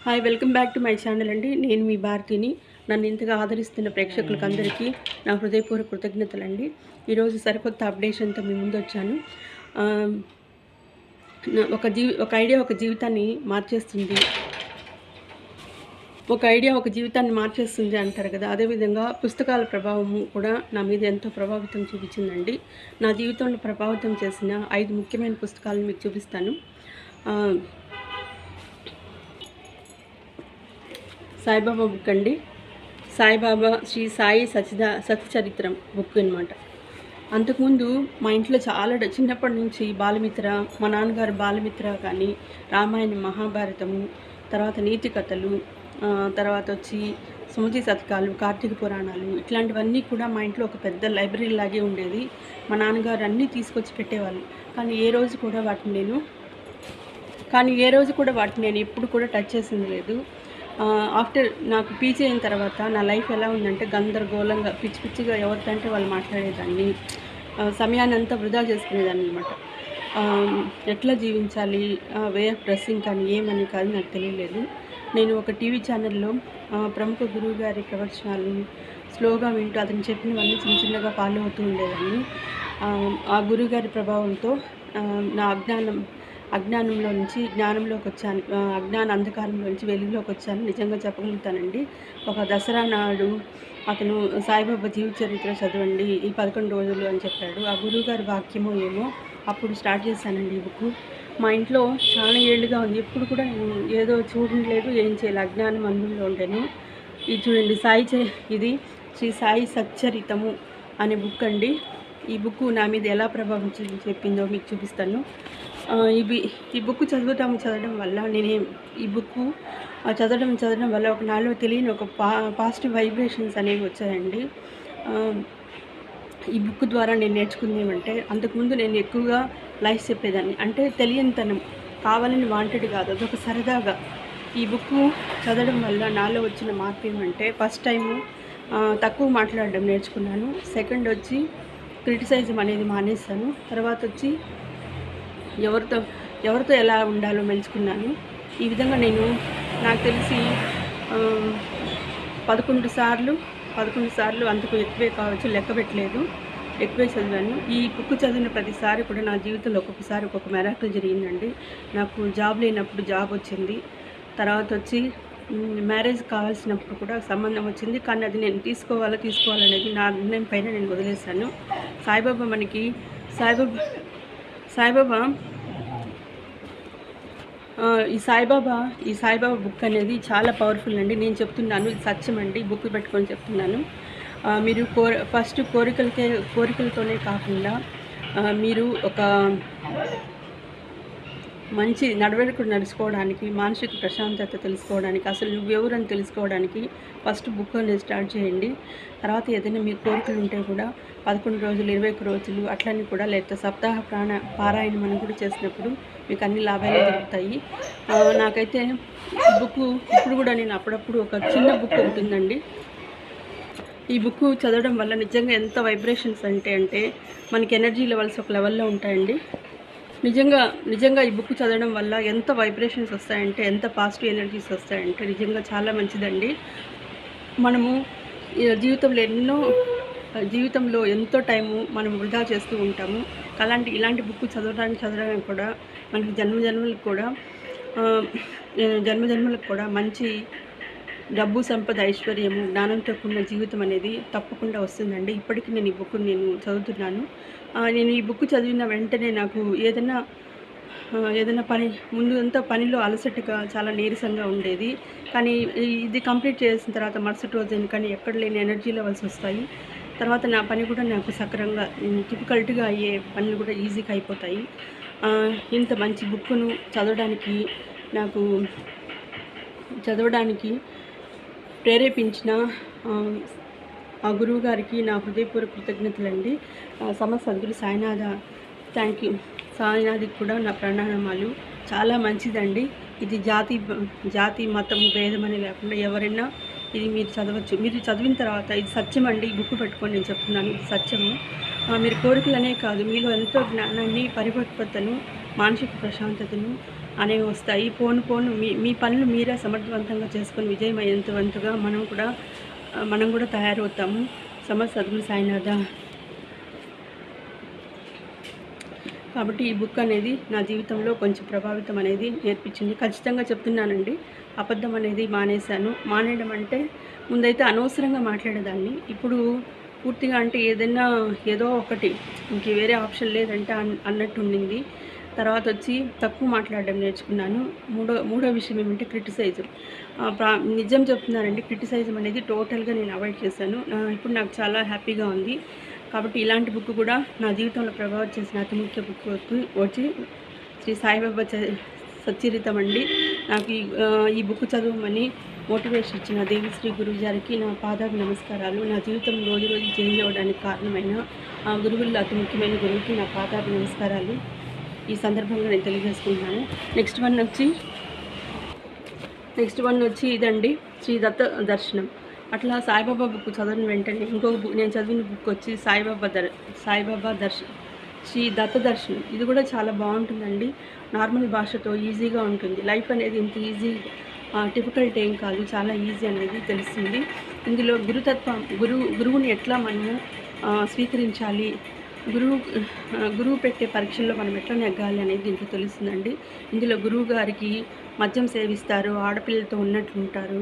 Hi welcome back to my channel అండి. నేను మీ భారతిని. నన్ను ఇంతగా ఆదరిస్తున్న ప్రేక్షకులకు అందరికీ నా హృదయపూర్వక కృతజ్ఞతలండి. ఈరోజు సరికొత్త అప్డేషన్తో మీ ముందు వచ్చాను. ఒక ఐడియా ఒక జీవితాన్ని మార్చేస్తుంది. ఒక ఐడియా ఒక జీవితాన్ని మార్చేస్తుంది అంటారు కదా, అదేవిధంగా పుస్తకాల ప్రభావము కూడా నా మీద ఎంతో ప్రభావితం చూపించిందండి. నా జీవితంలో ప్రభావితం చేసిన 5 ముఖ్యమైన పుస్తకాలను మీకు చూపిస్తాను. సాయిబాబా బుక్ అండి. సాయిబాబా శ్రీ సాయి సత్యచరిత్రం బుక్ అనమాట. అంతకుముందు మా ఇంట్లో చాలా చిన్నప్పటి నుంచి బాలమిత్ర, మా నాన్నగారు బాలమిత్ర కానీ, రామాయణం, మహాభారతము, తర్వాత నీతి కథలు, తర్వాత వచ్చి సుమతి శతకాలు, కార్తీక పురాణాలు, ఇట్లాంటివన్నీ కూడా మా ఇంట్లో ఒక పెద్ద లైబ్రరీ లాగే ఉండేది. మా నాన్నగారు అన్నీ తీసుకొచ్చి పెట్టేవాళ్ళు. కానీ ఏ రోజు కూడా వాటిని నేను ఎప్పుడు కూడా టచ్ చేసింది లేదు. ఆఫ్టర్ నాకు పీజీ అయిన తర్వాత నా లైఫ్ ఎలా ఉందంటే గందరగోళంగా, పిచ్చి పిచ్చిగా ఎవరికంటే వాళ్ళు మాట్లాడేదాన్ని, సమయాన్ని అంతా వృధా చేసుకునేదాన్ని అనమాట. ఎట్లా జీవించాలి, వే ఆఫ్ డ్రెస్సింగ్ కానీ ఏమని కాదు నాకు తెలియలేదు. నేను ఒక టీవీ ఛానల్లో ప్రముఖ గురువు గారి ప్రవచనాలు స్లోగా వింటూ అతను చెప్పినవన్నీ చిన్న చిన్నగా ఫాలో అవుతూ ఉండేదాన్ని. ఆ గురువుగారి ప్రభావంతో నా అజ్ఞానంలో నుంచి జ్ఞానంలోకి వచ్చాను. అజ్ఞాన అంధకారంలో నుంచి వెలుగులోకి వచ్చాను నిజంగా చెప్పగలుగుతానండి. ఒక దసరా నాడు అతను సాయిబాబా జీవిత చరిత్ర చదవండి ఈ 11 రోజులు అని చెప్పాడు. ఆ గురువుగారి వాక్యమో ఏమో అప్పుడు స్టార్ట్ చేశానండి ఈ బుక్. మా ఇంట్లో చాలా ఏళ్ళుగా ఉంది, ఎప్పుడు కూడా నేను ఏదో చూడలేదు, ఏం చేయాలి, అజ్ఞానం అందులో ఉండేను. ఇది చూడండి, ఇది శ్రీ సాయి సచ్చరితము అనే బుక్ అండి. ఈ బుక్ నా మీద ఎలా ప్రభావం చెప్పిందో మీకు చూపిస్తాను. ఈ బుక్ చదవడం వల్ల ఈ బుక్ చదవడం వల్ల నాలో తెలియని ఒక పాజిటివ్ వైబ్రేషన్స్ అనేవి వచ్చాయండి. ఈ బుక్ ద్వారా నేను నేర్చుకుంది ఏమంటే, అంతకుముందు నేను ఎక్కువగా లైఫ్ చెప్పేదాన్ని, అంటే తెలియనితనం, కావాలని వాంటెడ్ కాదు, అదొక సరదాగా. ఈ బుక్ చదవడం వల్ల నాలో వచ్చిన మార్పు ఏమంటే, ఫస్ట్ టైము తక్కువ మాట్లాడడం నేర్చుకున్నాను. సెకండ్ వచ్చి క్రిటిసైజం అనేది మానేస్తాను. తర్వాత వచ్చి ఎవరితో ఎలా ఉండాలో మెలుచుకున్నాను. ఈ విధంగా నేను నాకు తెలిసి 11 సార్లు అంతకు ఎక్కువే కావచ్చు, లెక్క పెట్టలేదు, ఎక్కువే చదివాను. ఈ బుక్ చదివిన ప్రతిసారి కూడా నా జీవితంలో ఒక్కొక్కసారి ఒక్కొక్క మిరాకిల్ జరిగిందండి. నాకు జాబ్ లేనప్పుడు జాబ్ వచ్చింది. తర్వాత వచ్చి మ్యారేజ్ కావాల్సినప్పుడు కూడా సంబంధం వచ్చింది. కానీ అది నేను తీసుకోవాలనేది నా నిర్ణయం పైన నేను వదిలేశాను. ఈ సాయిబాబా బుక్ అనేది చాలా పవర్ఫుల్ అండి. నేను చెప్తున్నాను, ఇది సత్యం అండి, బుక్ పెట్టుకొని చెప్తున్నాను. మీరు ఫస్ట్ కోరికలతోనే కాకుండా మీరు ఒక మంచి నడవడికలు నడుచుకోవడానికి, మానసిక ప్రశాంతత తెలుసుకోవడానికి, అసలు నువ్వెవరని తెలుసుకోవడానికి ఫస్ట్ బుక్ అనేది స్టార్ట్ చేయండి. తర్వాత ఏదైనా మీ కోరికలు ఉంటే కూడా 11 రోజులు, 21 రోజులు అట్లనే కూడా, లేకపోతే సప్తాహ పారాయణం అని కూడా చేసినప్పుడు మీకు అన్ని లాభాలు దొరుకుతాయి. నాకైతే ఈ బుక్ ఇప్పుడు కూడా నేను అప్పుడప్పుడు ఒక చిన్న బుక్ ఉంటుందండి. ఈ బుక్ చదవడం వల్ల నిజంగా ఎంత వైబ్రేషన్స్ అంటే మనకి ఎనర్జీ లెవెల్స్ ఒక లెవెల్లో ఉంటాయండి. నిజంగా ఈ బుక్ చదవడం వల్ల ఎంత వైబ్రేషన్స్ వస్తాయంటే, ఎంత పాజిటివ్ ఎనర్జీస్ వస్తాయంటే నిజంగా చాలా మంచిదండి. మనము జీవితంలో ఎంతో టైము మనం వృధా చేస్తూ ఉంటాము. ఇలాంటి బుక్ చదవడానికి కూడా మనకి జన్మజన్మలకు కూడా మంచి డబ్బు, సంపద, ఐశ్వర్యము, జ్ఞానంతో కూడిన జీవితం అనేది తప్పకుండా వస్తుందండి. ఇప్పటికీ నేను ఈ బుక్ చదువుతున్నాను. నేను ఈ బుక్ చదివిన వెంటనే నాకు ఏదైనా ముందు అంతా పనిలో అలసటగా, చాలా నీరసంగా ఉండేది. కానీ ఇది కంప్లీట్ చేసిన తర్వాత మరుసటి రోజు ఎందుకని ఎక్కడ లేని ఎనర్జీ లెవెల్స్ వస్తాయి. తర్వాత నా పని కూడా నాకు సక్రమంగా, డిఫికల్ట్గా అయ్యే పనులు కూడా ఈజీగా అయిపోతాయి. ఇంత మంచి బుక్ను చదవడానికి ప్రేరేపించిన ఆ గురువు గారికి నా హృదయపూర్వక కృతజ్ఞతలండి. Sadguru Sainatha, thank you. సాయినాథ్కి కూడా నా ప్రణామాలు. చాలా మంచిదండి. ఇది జాతి మతం భేదం అని లేకుండా ఎవరైనా ఇది మీరు చదవచ్చు. మీరు చదివిన తర్వాత ఇది సత్యం అండి, ఈ బుక్ పెట్టుకొని నేను చెప్తున్నాను, ఇది సత్యము. మీరు కోరికలనే కాదు, మీలో ఎంతో జ్ఞానాన్ని, పరిపక్వతను, మానసిక ప్రశాంతతను, అనేవి వస్తాయి. పోను పోను మీ మీ పనులు మీరే సమర్థవంతంగా చేసుకొని విజయవంతుగా మనం కూడా తయారవుతాము. సమర్థ సద్గురు సాయినాథ. కాబట్టి ఈ బుక్ అనేది నా జీవితంలో కొంచెం ప్రభావితం అనేది నేర్పించింది. ఖచ్చితంగా చెప్తున్నానండి, అబద్ధం అనేది మానేశాను. మానేయడం అంటే ముందైతే అనవసరంగా మాట్లాడేదాన్ని. ఇప్పుడు పూర్తిగా అంటే ఏదో ఒకటి ఇంక వేరే ఆప్షన్ లేదంటే అన్నట్టు ఉండింది. తర్వాత వచ్చి తక్కువ మాట్లాడడం నేర్చుకున్నాను. మూడో విషయం ఏమంటే క్రిటిసైజం. నిజం చెప్తున్నానండి, క్రిటిసైజం అనేది టోటల్గా నేను అవాయిడ్ చేశాను. ఇప్పుడు నాకు చాలా హ్యాపీగా ఉంది. కాబట్టి ఇలాంటి బుక్ కూడా నా జీవితంలో ప్రభావితం చేసిన అతి ముఖ్య బుక్ వచ్చి శ్రీ సాయిబాబా సచ్చరితం అండి. నాకు ఈ బుక్ చదవమని మోటివేషన్ ఇచ్చిన దేవిశ్రీ గురువు గారికి నా పాదాభి నమస్కారాలు. నా జీవితం రోజు చేంజ్ అవ్వడానికి కారణమైన ఆ గురువుల్లో అతి ముఖ్యమైన గురువుకి నా పాదాభి నమస్కారాలు ఈ సందర్భంగా నేను తెలియజేసుకుంటున్నాను. నెక్స్ట్ వన్ వచ్చి ఇదండి, శ్రీ దత్త దర్శనం. అట్లా సాయిబాబా బుక్ చదివిన వెంటనే ఇంకొక బుక్ నేను చదివిన బుక్ వచ్చి సాయిబాబా దర్శనం, శ్రీ దత్త దర్శనం. ఇది కూడా చాలా బాగుంటుందండి. నార్మల్ భాషతో ఈజీగా ఉంటుంది. లైఫ్ అనేది ఇంత ఈజీ డిఫికల్ట్ ఏం కాదు, చాలా ఈజీ అనేది తెలుస్తుంది. ఇందులో గురువుని ఎట్లా మనము స్వీకరించాలి, గురువు పెట్టే పరీక్షల్లో మనం ఎట్లా నెగ్గాలి అనేది దీంట్లో తెలుస్తుందండి. ఇందులో గురువు గారికి మద్యం సేవిస్తారు, ఆడపిల్లలతో ఉన్నట్లుంటారు,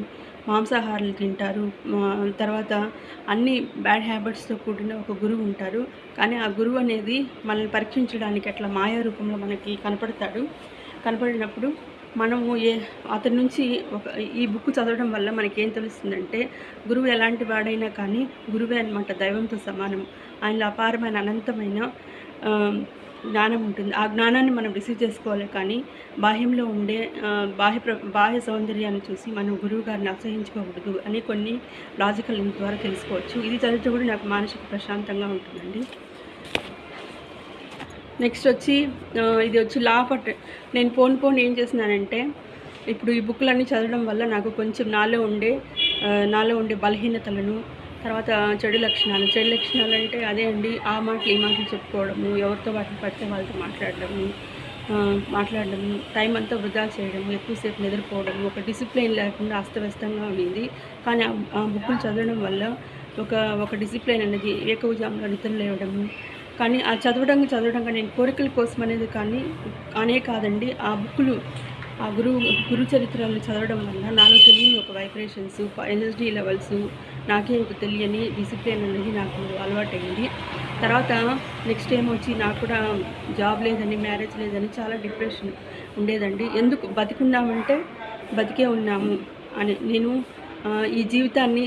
మాంసాహారాలు తింటారు, తర్వాత అన్ని బ్యాడ్ హ్యాబిట్స్తో కూడిన ఒక గురువు ఉంటారు. కానీ ఆ గురువు అనేది మనల్ని పరీక్షించడానికి అట్లా మాయా రూపంలో మనకి కనపడినప్పుడు మనము అతని నుంచి ఈ బుక్ చదవడం వల్ల మనకేం తెలుస్తుందంటే, గురువు ఎలాంటి వాడైనా కానీ గురువే అనమాట, దైవంతో సమానం. ఆయనలో అపారమైన అనంతమైన జ్ఞానం ఉంటుంది. ఆ జ్ఞానాన్ని మనం రిసీవ్ చేసుకోవాలి. కానీ బాహ్యంలో ఉండే బాహ్య సౌందర్యాన్ని చూసి మనం గురువు గారిని అసహించుకోకూడదు అని కొన్ని లాజికల్ లింక్ ద్వారా తెలుసుకోవచ్చు. ఇది చదివితే కూడా నాకు మానసిక ప్రశాంతంగా ఉంటుందండి. నెక్స్ట్ వచ్చి ఇది వచ్చి లా ఆఫ్ నేను పోను ఏం చేస్తున్నానంటే, ఇప్పుడు ఈ బుక్లన్నీ చదవడం వల్ల నాకు కొంచెం నాలో ఉండే బలహీనతలను, తర్వాత చెడు లక్షణాలు అంటే అదే అండి, ఆ మాటలు ఈ మాటలు చెప్పుకోవడము, ఎవరితో వాటిని పడితే వాళ్ళతో మాట్లాడడము, టైం అంతా వృధా చేయడము, ఎక్కువసేపు నిద్రపోవడము, ఒక డిసిప్లిన్ లేకుండా అస్తవ్యస్తంగా ఉండింది. కానీ ఆ బుక్కులు చదవడం వల్ల ఒక డిసిప్లిన్ అనేది ఏకభుజంగా నిద్ర లేవడము. కానీ ఆ చదవడంగా నేను కోరికల కోసం అనేది అనే కాదండి, ఆ బుక్కులు ఆ గురు చరిత్రలను చదవడం వల్ల నాలో తెలియని ఒక వైబ్రేషన్స్, ఎనర్జీ లెవెల్స్, నాకే ఒక తెలియని డిసిప్లిన్ అనేది నాకు అలవాటైంది. తర్వాత నెక్స్ట్ ఏమొచ్చి నాకు కూడా జాబ్ లేదని, మ్యారేజ్ లేదని చాలా డిప్రెషన్ ఉండేదండి. ఎందుకు బతికున్నామంటే బతికే ఉన్నాము అని నేను ఈ జీవితాన్ని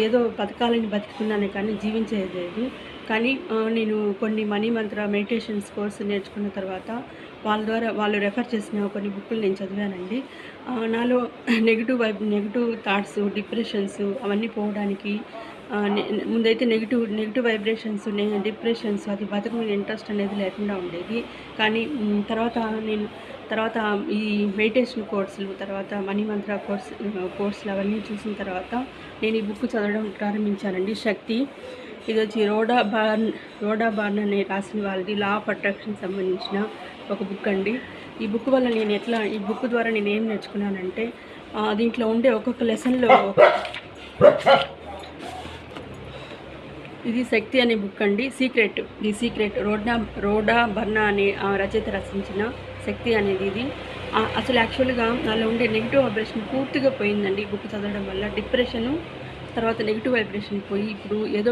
ఏదో బతకాలని బతుకుతున్నానే కానీ జీవించేది. కానీ నేను కొన్ని మనీ మంత్ర మెడిటేషన్స్ కోర్సు నేర్చుకున్న తర్వాత వాళ్ళు రెఫర్ చేసిన కొన్ని బుక్కులు నేను చదివానండి. నాలో నెగిటివ్ థాట్స్, డిప్రెషన్స్ అవన్నీ పోవడానికి ముందైతే నెగిటివ్ వైబ్రేషన్స్, డిప్రెషన్స్, అది బతుకు మీద ఇంట్రెస్ట్ అనేది లేకుండా ఉండేది. కానీ తర్వాత ఈ మెడిటేషన్ కోర్సులు, తర్వాత మనీ మంత్ర కోర్సులు అవన్నీ చూసిన తర్వాత నేను ఈ బుక్ చదవడం ప్రారంభించానండి. శక్తి. ఇది వచ్చి రోడా బార్న్ అనే రాసిన వాళ్ళది లా ఆఫ్ అట్రాక్షన్ సంబంధించిన ఒక బుక్ అండి. ఈ బుక్ వల్ల ఈ బుక్ ద్వారా నేను ఏం నేర్చుకున్నానంటే, దీంట్లో ఉండే ఒక్కొక్క లెసన్లో ఇది శక్తి అనే బుక్ అండి. సీక్రెట్ రోడా బర్నా అనే రచయిత రచించిన శక్తి అనేది ఇది. అసలు యాక్చువల్గా నాలో ఉండే నెగిటివ్ వైబ్రేషన్ పూర్తిగా పోయిందండి ఈ బుక్ చదవడం వల్ల. డిప్రెషను, తర్వాత నెగిటివ్ వైబ్రేషన్ పోయి ఇప్పుడు ఏదో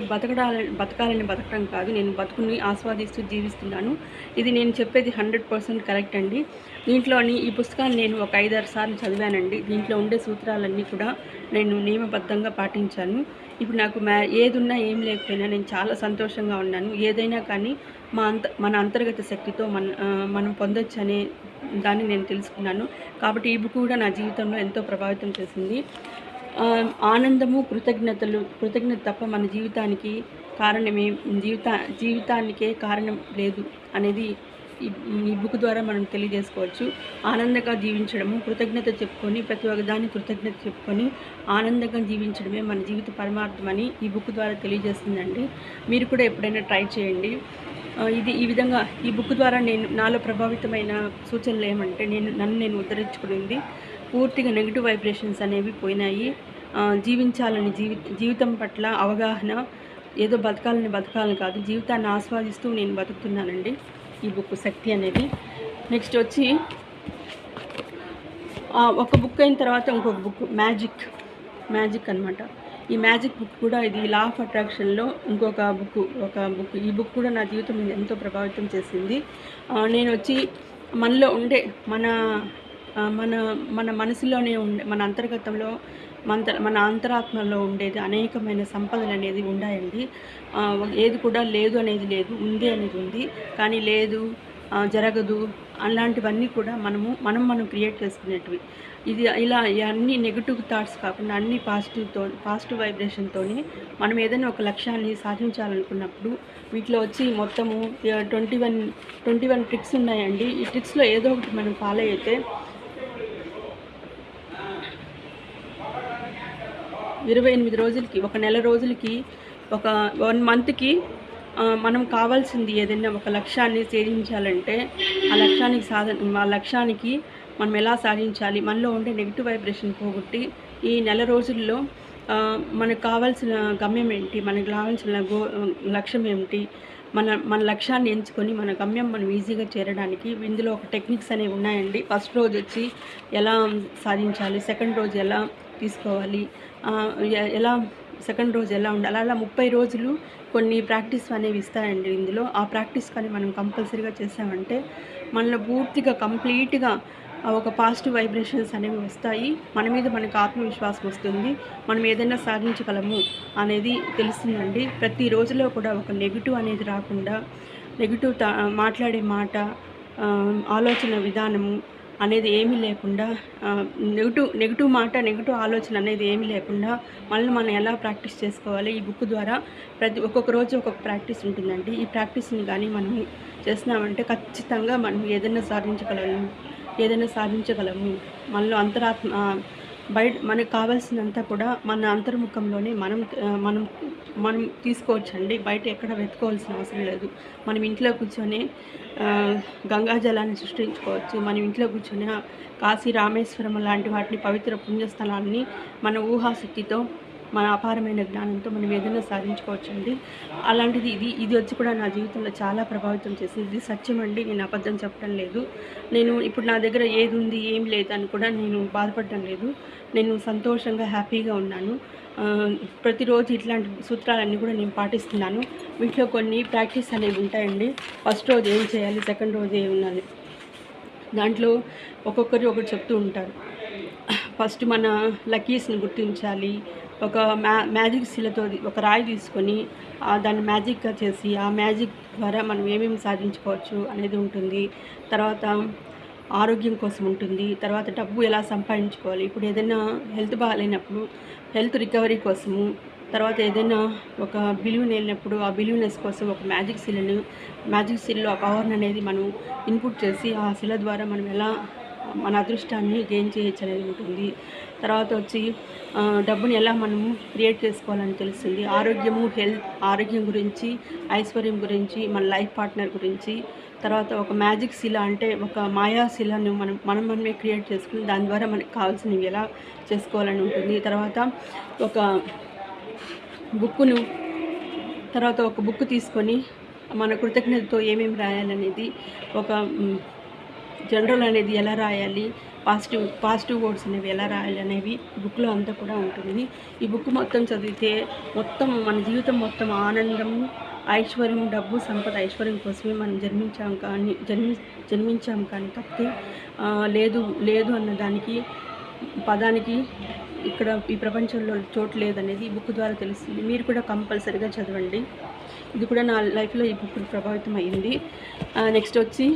బతకాలని బతకడం కాదు, నేను బతుకుని ఆస్వాదిస్తూ జీవిస్తున్నాను. ఇది నేను చెప్పేది 100% కరెక్ట్ అండి. దీంట్లోని ఈ పుస్తకాన్ని నేను ఒక 5-6 సార్లు చదివానండి. దీంట్లో ఉండే సూత్రాలన్నీ కూడా నేను నియమబద్ధంగా పాటించాను. ఇప్పుడు నాకు ఏదున్నా ఏం లేకపోయినా నేను చాలా సంతోషంగా ఉన్నాను. ఏదైనా కానీ మన అంతర్గత శక్తితో మనం పొందొచ్చు అనే దాన్ని నేను తెలుసుకున్నాను. కాబట్టి ఈ బుక్ కూడా నా జీవితంలో ఎంతో ప్రభావితం చేసింది. ఆనందము, కృతజ్ఞత తప్ప మన జీవితానికి జీవితానికే కారణం లేదు అనేది ఈ బుక్ ద్వారా మనం తెలియజేసుకోవచ్చు. ఆనందంగా జీవించడము, కృతజ్ఞత చెప్పుకొని, ప్రతి ఒక్క దాన్ని కృతజ్ఞత చెప్పుకొని ఆనందంగా జీవించడమే మన జీవిత పరమార్థం అని ఈ బుక్ ద్వారా తెలియజేస్తుందండి. మీరు కూడా ఎప్పుడైనా ట్రై చేయండి. ఇది ఈ విధంగా ఈ బుక్ ద్వారా నేను నాలో ప్రభావితమైన సూచనలు ఏమంటే నన్ను నేను ఉద్ధరించుకునింది. పూర్తిగా నెగెటివ్ వైబ్రేషన్స్ అనేవి పోయినాయి. జీవించాలని జీవితం పట్ల అవగాహన, ఏదో బతకాలని కాదు, జీవితాన్ని ఆస్వాదిస్తూ నేను బతుకుతున్నానండి. ఈ బుక్ శక్తి అనేది. నెక్స్ట్ వచ్చి ఒక బుక్ అయిన తర్వాత ఇంకొక బుక్ మ్యాజిక్ అనమాట. ఈ మ్యాజిక్ బుక్ కూడా ఇది లా ఆఫ్ అట్రాక్షన్లో ఇంకొక బుక్. ఈ బుక్ కూడా నా జీవితం మీద ఎంతో ప్రభావితం చేసింది. నేను వచ్చి మనలో ఉండే మన మనసులోనే ఉండే మన అంతర్గతంలో మన అంతరాత్మలో ఉండేది అనేకమైన సంపదలు అనేది ఉన్నాయండి. ఏది కూడా లేదు అనేది లేదు, ఉంది అనేది ఉంది. కానీ లేదు, జరగదు అలాంటివన్నీ కూడా మనం క్రియేట్ చేసుకునేటివి. ఇది ఇలా అన్ని నెగిటివ్ థాట్స్ కాకుండా అన్ని పాజిటివ్ వైబ్రేషన్తోని మనం ఏదైనా ఒక లక్ష్యాన్ని సాధించాలనుకున్నప్పుడు వీటిలో వచ్చి మొత్తము 21 ట్రిక్స్ ఉన్నాయండి. ఈ ట్రిక్స్లో ఏదో ఒకటి మనం ఫాలో అయితే 28 రోజులకి, ఒక నెల రోజులకి, ఒక 1 మంత్కి మనం కావాల్సింది ఏదైనా ఒక లక్ష్యాన్ని సాధించాలంటే ఆ లక్ష్యానికి మనం ఎలా సాధించాలి, మనలో ఉండే నెగిటివ్ వైబ్రేషన్ పోగొట్టి ఈ నెల రోజుల్లో మనకు కావాల్సిన గమ్యం ఏంటి, మనకు కావాల్సిన లక్ష్యం ఏమిటి, మన లక్ష్యాన్ని ఎంచుకొని మన గమ్యం మనం ఈజీగా చేరడానికి ఇందులో ఒక టెక్నిక్స్ అనేవి ఉన్నాయండి. ఫస్ట్ రోజు వచ్చి ఎలా సాధించాలి, సెకండ్ రోజు ఎలా తీసుకోవాలి, ఎలా సెకండ్ రోజు ఎలా ఉండాలి, అలా 30 రోజులు కొన్ని ప్రాక్టీస్ అనేవి ఇస్తాయండి ఇందులో. ఆ ప్రాక్టీస్ కానీ మనం కంపల్సరీగా చేసామంటే మనలో పూర్తిగా కంప్లీట్గా ఒక పాజిటివ్ వైబ్రేషన్స్ అనేవి వస్తాయి. మన మీద మనకు ఆత్మవిశ్వాసం వస్తుంది. మనం ఏదైనా సాధించగలము అనేది తెలుస్తుందండి. ప్రతి రోజులో కూడా ఒక నెగిటివ్ అనేది రాకుండా, మాట్లాడే మాట, ఆలోచన విధానము అనేది ఏమీ లేకుండా, నెగిటివ్ మాట, నెగిటివ్ ఆలోచన అనేది ఏమీ లేకుండా మనం ఎలా ప్రాక్టీస్ చేసుకోవాలి, ఈ బుక్ ద్వారా ఒక్కొక్క రోజు ఒక్కొక్క ప్రాక్టీస్ ఉంటుందండి. ఈ ప్రాక్టీస్ని కానీ మనం చేసినామంటే ఖచ్చితంగా మనం ఏదైనా సాధించగలము. మనలో అంతరాత్మ బయట మనకు కావాల్సినంత కూడా మన అంతర్ముఖంలోనే మనం తీసుకోవచ్చండి. బయట ఎక్కడ వెతుకోవాల్సిన అవసరం లేదు. మనం ఇంట్లో కూర్చొని గంగాజలాన్ని సృష్టించుకోవచ్చు. మనం ఇంట్లో కూర్చొని కాశీ, రామేశ్వరం లాంటి వాటిని, పవిత్ర పుణ్యస్థలాన్ని మన ఊహాశక్తితో, మన అపారమైన జ్ఞానంతో మనం ఏదైనా సాధించుకోవచ్చండి. అలాంటిది ఇది వచ్చి కూడా నా జీవితంలో చాలా ప్రభావితం చేసింది. ఇది సత్యం అండి, నేను అబద్ధం చెప్పడం లేదు. నేను ఇప్పుడు నా దగ్గర ఏది ఉంది, ఏం లేదు అని కూడా నేను బాధపడడం లేదు. నేను సంతోషంగా, హ్యాపీగా ఉన్నాను. ప్రతిరోజు ఇట్లాంటి సూత్రాలన్నీ కూడా నేను పాటిస్తున్నాను. వీటిలో కొన్ని ప్రాక్టీస్ అనేవి ఉంటాయండి. ఫస్ట్ రోజు ఏం చేయాలి, సెకండ్ రోజు ఏమి ఉండాలి, దాంట్లో ఒక్కొక్కరు ఒకటి చెప్తూ ఉంటారు. ఫస్ట్ మన లక్కీస్ని గుర్తించాలి. ఒక మ్యాజిక్ శిలతో ఒక రాయి తీసుకొని దాన్ని మ్యాజిక్గా చేసి ఆ మ్యాజిక్ ద్వారా మనం ఏమేమి సాధించుకోవచ్చు అనేది ఉంటుంది. తర్వాత ఆరోగ్యం కోసం ఉంటుంది. తర్వాత డబ్బు ఎలా సంపాదించుకోవాలి, ఇప్పుడు ఏదైనా హెల్త్ బాగాలేనప్పుడు హెల్త్ రికవరీ కోసము, తర్వాత ఏదైనా ఒక బిలీవ్ వెళ్ళినప్పుడు ఆ బిలీవ్నెస్ కోసం ఒక మ్యాజిక్ శిలలో ఆ పవర్ని అనేది మనం ఇన్పుట్ చేసి ఆ శిల ద్వారా మనం ఎలా మన అదృష్టాన్ని గెయిన్ చేయొచ్చు అనేది ఉంటుంది. తర్వాత వచ్చి డబ్బుని ఎలా మనము క్రియేట్ చేసుకోవాలని తెలుస్తుంది. ఆరోగ్యం గురించి, ఐశ్వర్యం గురించి, మన లైఫ్ పార్ట్నర్ గురించి, తర్వాత ఒక మ్యాజిక్ శిల అంటే ఒక మాయా శిలను మనమే క్రియేట్ చేసుకుని దాని ద్వారా మనకు కావాల్సినవి ఎలా చేసుకోవాలని ఉంటుంది. తర్వాత ఒక బుక్ తీసుకొని మన కృతజ్ఞతతో ఏమేమి రాయాలనేది, ఒక జనరల్ అనేది ఎలా రాయాలి, పాజిటివ్ వర్డ్స్ అనేవి ఎలా రాయాలి అనేవి బుక్లో అంతా కూడా ఉంటుంది. ఈ బుక్ మొత్తం చదివితే మన జీవితం మొత్తం ఆనందము, ఐశ్వర్యం, డబ్బు, సంపద, ఐశ్వర్యం కోసమే మనం జన్మించాం కానీ తప్పితే లేదు అన్న దానికి పదానికి ఇక్కడ ఈ ప్రపంచంలో చోటు లేదనేది ఈ బుక్ ద్వారా తెలుస్తుంది. మీరు కూడా కంపల్సరీగా చదవండి. ఇది కూడా నా లైఫ్లో ఈ బుక్ ప్రభావితం అయ్యింది. నెక్స్ట్ వచ్చి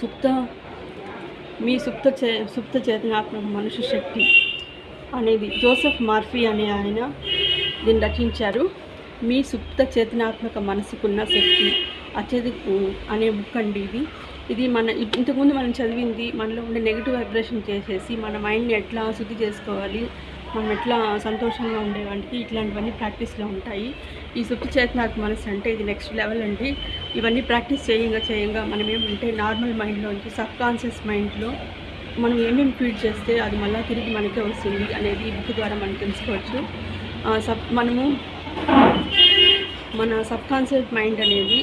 సుప్త చేతనాత్మక మనుష్య శక్తి అనేది జోసెఫ్ మర్ఫీ అనే ఆయన దీన్ని రచించారు. మీ సుప్త చేతనాత్మక మనసుకున్న శక్తి అనే బుక్ అండి ఇది ఇంతకుముందు మనం చదివింది మనలో ఉండే నెగిటివ్ వైబ్రేషన్ చేసేసి మన మైండ్ని ఎట్లా శుద్ధి చేసుకోవాలి, మనం ఎట్లా సంతోషంగా ఉండేవాడికి ఇట్లాంటివన్నీ ప్రాక్టీస్లో ఉంటాయి. ఈ సుప్త చేతనాత్మ మనసు అంటే ఇది నెక్స్ట్ లెవెల్ అండి. ఇవన్నీ ప్రాక్టీస్ చేయంగా మనం ఏమంటే నార్మల్ మైండ్లోంచి సబ్కాన్షియస్ మైండ్లో మనం ఏమేమి ఫీడ్ చేస్తే అది మళ్ళీ తిరిగి మనకే వస్తుంది అనేది ఈ బుక్ ద్వారా మనం తెలుసుకోవచ్చు. మనము మన సబ్కాన్షియస్ మైండ్ అనేది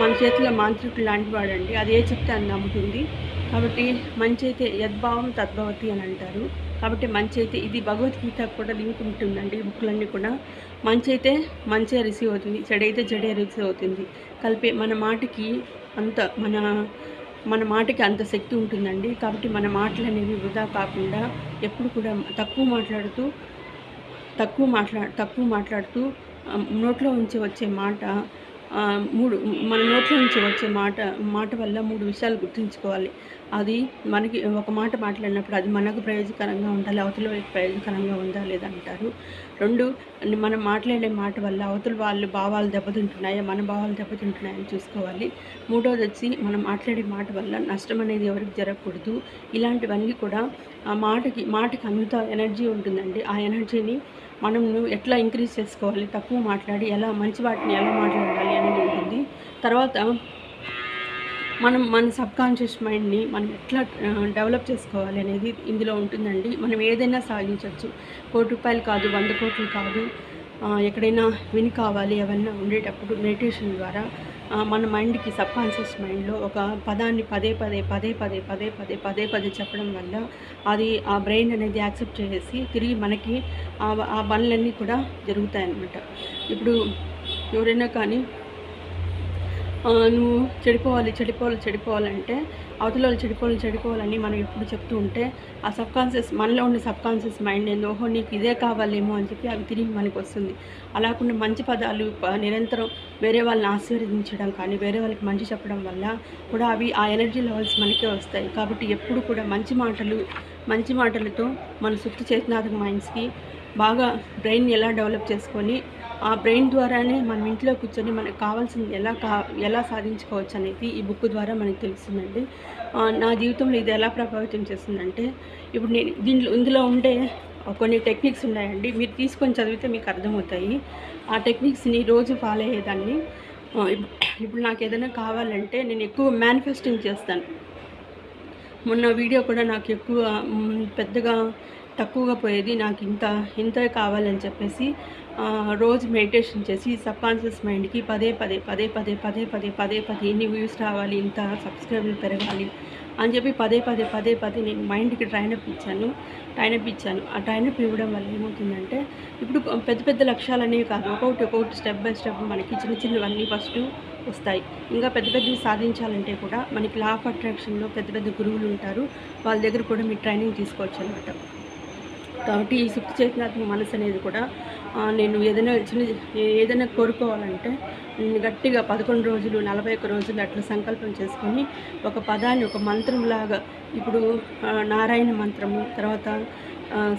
మన చేతిలో మాంత్రికుడు లాంటి వాడండి. అది ఏ చెప్తే అని నమ్ముతుంది. కాబట్టి మంచి అయితే యద్భావం తద్భవతి అని అంటారు. కాబట్టి మంచి అయితే ఇది భగవద్గీత కూడా లింక్ ఉంటుందండి. ఈ బుక్లన్నీ కూడా మంచి అయితే మంచిగా రిసీవ్ అవుతుంది, చెడైతే చెడే రిసీవ్ అవుతుంది. కలిపే మన మాటకి మన మాటకి అంత శక్తి ఉంటుందండి. కాబట్టి మన మాటలు అనేవి వృధా కాకుండా ఎప్పుడు కూడా తక్కువ మాట్లాడుతూ నోట్లో నుంచి వచ్చే మాట మన నోట్లో నుంచి వచ్చే మాట వల్ల 3 విషయాలు గుర్తుంచుకోవాలి. అది మనకి ఒక మాట మాట్లాడినప్పుడు అది మనకు ప్రయోజనకరంగా ఉండాలి, అవతల వాళ్ళకి ప్రయోజనకరంగా ఉందా లేదా అంటారు. 2, మనం మాట్లాడే మాట వల్ల అవతల వాళ్ళు భావాలు దెబ్బతింటున్నాయా, మన భావాలు దెబ్బతింటున్నాయని చూసుకోవాలి. 3వది వచ్చి మనం మాట్లాడే మాట వల్ల నష్టం అనేది ఎవరికి జరగకూడదు. ఇలాంటివన్నీ కూడా ఆ మాటకి అంత ఎనర్జీ ఉంటుందండి. ఆ ఎనర్జీని మనం ఎట్లా ఇంక్రీజ్ చేసుకోవాలి, తక్కువ మాట్లాడి మంచి వాటిని ఎలా మాట్లాడాలి అనేది ఉంటుంది. తర్వాత మన సబ్కాన్షియస్ మైండ్ని మనం ఎట్లా డెవలప్ చేసుకోవాలి అనేది ఇందులో ఉంటుందండి. మనం ఏదైనా సాధించవచ్చు. ₹1,00,00,000 కాదు, 100 కోట్లు కాదు, ఎక్కడైనా విన్ కావాలి ఏమన్నా ఉండేటప్పుడు మెడిటేషన్ ద్వారా మన మైండ్కి సబ్కాన్షియస్ మైండ్లో ఒక పదాన్ని పదే చెప్పడం వల్ల అది ఆ బ్రెయిన్ అనేది యాక్సెప్ట్ చేసేసి తిరిగి మనకి ఆ పనులన్నీ కూడా జరుగుతాయన్నమాట. ఇప్పుడు ఎవరైనా కానీ నువ్వు చెడిపోవాలంటే అవతల వాళ్ళు చెడిపోవాలని మనం ఎప్పుడు చెప్తూ ఉంటే ఆ మనలో ఉన్న సబ్కాన్షియస్ మైండ్ ఏందో ఓహో నీకు ఇదే కావాలేమో అని చెప్పి అవి తిరిగి మనకు వస్తుంది. అలాకుండా మంచి పదాలు నిరంతరం వేరే వాళ్ళని ఆశీర్వదించడం కానీ వేరే వాళ్ళకి మంచి చెప్పడం వల్ల కూడా అవి ఆ ఎనర్జీ లెవెల్స్ మనకే వస్తాయి. కాబట్టి ఎప్పుడు కూడా మంచి మాటలతో మన సుప్త చేతనాత్మక మైండ్స్కి బాగా బ్రెయిన్ ఎలా డెవలప్ చేసుకొని ఆ బ్రెయిన్ ద్వారానే మనం ఇంట్లో కూర్చొని మనకు కావాల్సింది ఎలా సాధించుకోవచ్చు అనేది ఈ బుక్ ద్వారా మనకు తెలుస్తుందండి. నా జీవితంలో ఇది ఎలా ప్రభావితం చేస్తుందంటే ఇప్పుడు ఇందులో ఉండే కొన్ని టెక్నిక్స్ ఉన్నాయండి. మీరు తీసుకొని చదివితే మీకు అర్థమవుతాయి. ఆ టెక్నిక్స్ని రోజు ఫాలో అయ్యేదాన్ని. ఇప్పుడు నాకు ఏదైనా కావాలంటే నేను ఎక్కువ మేనిఫెస్టింగ్ చేస్తాను. మొన్న వీడియో కూడా నాకు ఎక్కువ పెద్దగా తక్కువగా పోయేది. నాకు ఇంతే కావాలని చెప్పేసి రోజు మెడిటేషన్ చేసి సబ్కాన్షియస్ మైండ్కి పదే ఇన్ని వ్యూస్ రావాలి, ఇంత సబ్స్క్రైబర్లు పెరగాలి అని చెప్పి పదే నేను మైండ్కి ట్రైనప్ ఇచ్చాను. ఆ ట్రైనప్ ఇవ్వడం వల్ల ఏమవుతుందంటే ఇప్పుడు పెద్ద లక్ష్యాలు అనేవి కాదు, ఒక్కొక్కటి స్టెప్ బై స్టెప్ మనకి చిన్నవన్నీ ఫస్ట్ వస్తాయి. ఇంకా పెద్దవి సాధించాలంటే కూడా మనకి లా ఆఫ్ అట్రాక్షన్లో పెద్ద గురువులు ఉంటారు. వాళ్ళ దగ్గర కూడా మీరు ట్రైనింగ్ తీసుకోవచ్చు అనమాట. కాబట్టి ఈ సుప్త చేతనాత్మక మనసు అనేది కూడా నేను ఏదైనా కోరుకోవాలంటే గట్టిగా 11 రోజులు 41 రోజులు అట్లా సంకల్పం చేసుకొని ఒక పదాన్ని ఒక మంత్రంలాగా ఇప్పుడు నారాయణ మంత్రము తర్వాత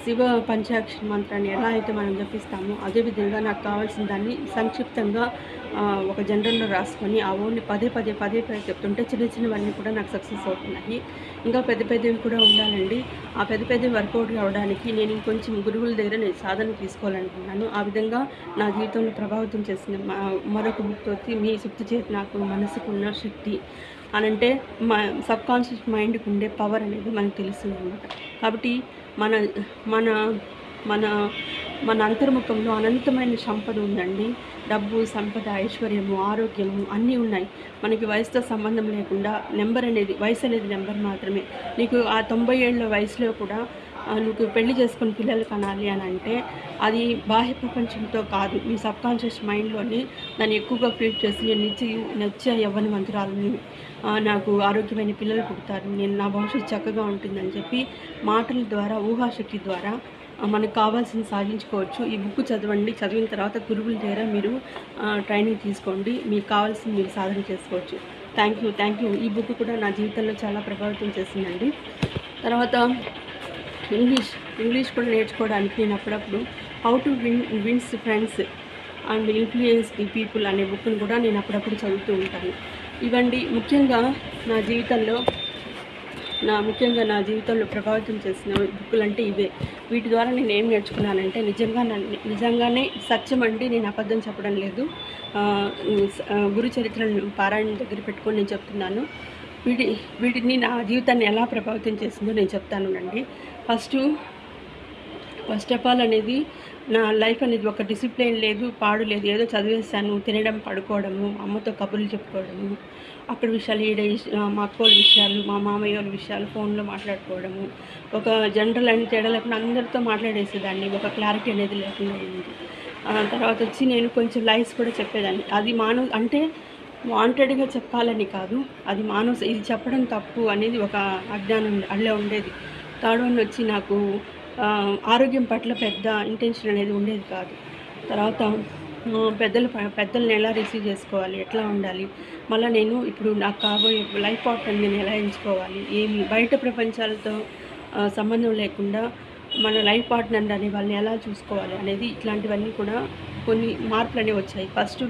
శివ పంచాక్షరి మంత్రాన్ని ఎలా అయితే మనం జపిస్తామో అదేవిధంగా నాకు కావాల్సిన దాన్ని సంక్షిప్తంగా ఒక జనరల్లో రాసుకొని ఆ ఓన్లీ పదే చెప్తుంటే చిన్నవన్నీ కూడా నాకు సక్సెస్ అవుతున్నాయి. ఇంకా పెద్దవి కూడా ఉండాలండి. ఆ పెద్దవి వర్కౌట్ కావడానికి నేను ఇంకొంచెం గురువుల దగ్గర నేను సాధన తీసుకోవాలనుకున్నాను. ఆ విధంగా నా జీవితంలో ప్రభావితం చేసిన మరొక బుక్ వచ్చి మీ సుప్త చేతనాత్మక మనసుకున్న శక్తి అనంటే సబ్కాన్షియస్ మైండ్కి ఉండే పవర్ అనేది మనకు తెలుస్తుంది అన్నమాట. కాబట్టి మన అంతర్ముఖంలో అనంతమైన సంపద ఉందండి. డబ్బు, సంపద, ఐశ్వర్యము, ఆరోగ్యము అన్నీ ఉన్నాయి. మనకి వయసుతో సంబంధం లేకుండా వయసు అనేది నెంబర్ మాత్రమే. నీకు ఆ 90 ఏళ్ళ వయసులో కూడా నువ్వు పెళ్లి చేసుకుని పిల్లలు కనాలి అని అంటే అది బాహ్య ప్రపంచంతో కాదు, మీ సబ్కాన్షియస్ మైండ్లోనే దాన్ని ఎక్కువగా ఫీడ్ చేసి నేను నిత్య యవ్వనవంతురాలని, నాకు ఆరోగ్యమైన పిల్లలు పుడతారు, నా భవిష్యత్తు చక్కగా ఉంటుందని చెప్పి మాటల ద్వారా ఊహాశక్తి ద్వారా మనకు కావాల్సింది సాధించుకోవచ్చు. ఈ బుక్ చదవండి. చదివిన తర్వాత గురువుల దగ్గర మీరు ట్రైనింగ్ తీసుకోండి. మీకు కావాల్సింది మీరు సాధన చేసుకోవచ్చు. Thank you. ఈ బుక్ కూడా నా జీవితంలో చాలా ప్రభావితం చేసిందండి. తర్వాత ఇంగ్లీష్ కూడా నేర్చుకోవడానికి నేను అప్పుడప్పుడు how to wins friends and influence the people అనే బుక్ని కూడా నేను అప్పుడప్పుడు చదువుతూ ఉంటాను. ఇవండి ముఖ్యంగా నా జీవితంలో ముఖ్యంగా నా జీవితంలో ప్రభావితం చేసిన బుక్కులు అంటే ఇవే. వీటి ద్వారా నేను ఏం నేర్చుకున్నానంటే నిజంగానే సత్యం అండి, నేను అబద్ధం చెప్పడం లేదు. గురు చరిత్రను పారాయణం దగ్గర పెట్టుకొని నేను చెప్తున్నాను. వీటిని నా జీవితాన్ని ఎలా ప్రభావితం చేసిందో నేను చెప్తానండి. ఫస్ట్ ఆఫ్ ఆల్ అనేది నా లైఫ్ అనేది ఒక డిసిప్లిన్ లేదు, పాడు లేదు. ఏదో చదివేస్తాను, తినడం, పడుకోవడము, అమ్మతో కబుర్లు చెప్పుకోవడము, అక్కడ విషయాలు, మా అక్కోళ్ళ విషయాలు, మా మామయ్య వాళ్ళ విషయాలు ఫోన్లో మాట్లాడుకోవడము, ఒక జనరల్ అని తేడా లేకుండా అందరితో మాట్లాడేసేదాన్ని. ఒక క్లారిటీ అనేది లేకుండా ఉంది. తర్వాత వచ్చి నేను కొంచెం లైఫ్స్ కూడా చెప్పేదాన్ని. అది అంటే వాంటెడ్గా చెప్పాలని కాదు, అది ఇది చెప్పడం తప్పు అనేది ఒక అజ్ఞానం అలా ఉండేది. థర్డ్ వన్ వచ్చి నాకు ఆరోగ్యం పట్ల పెద్ద ఇంటెన్షన్ అనేది ఉండేది కాదు. తర్వాత పెద్దల్ని ఎలా రిసీవ్ చేసుకోవాలి, ఎట్లా ఉండాలి, మళ్ళీ నేను ఇప్పుడు నాకు కాబోయే లైఫ్ పార్ట్నర్ నేను ఎలా ఎంచుకోవాలి, ఏమి బయట ప్రపంచాలతో సంబంధం లేకుండా మన లైఫ్ పార్ట్నర్ అనే వాళ్ళని ఎలా చూసుకోవాలి అనేది, ఇట్లాంటివన్నీ కూడా కొన్ని మార్పులు అనేవి వచ్చాయి. ఫస్ట్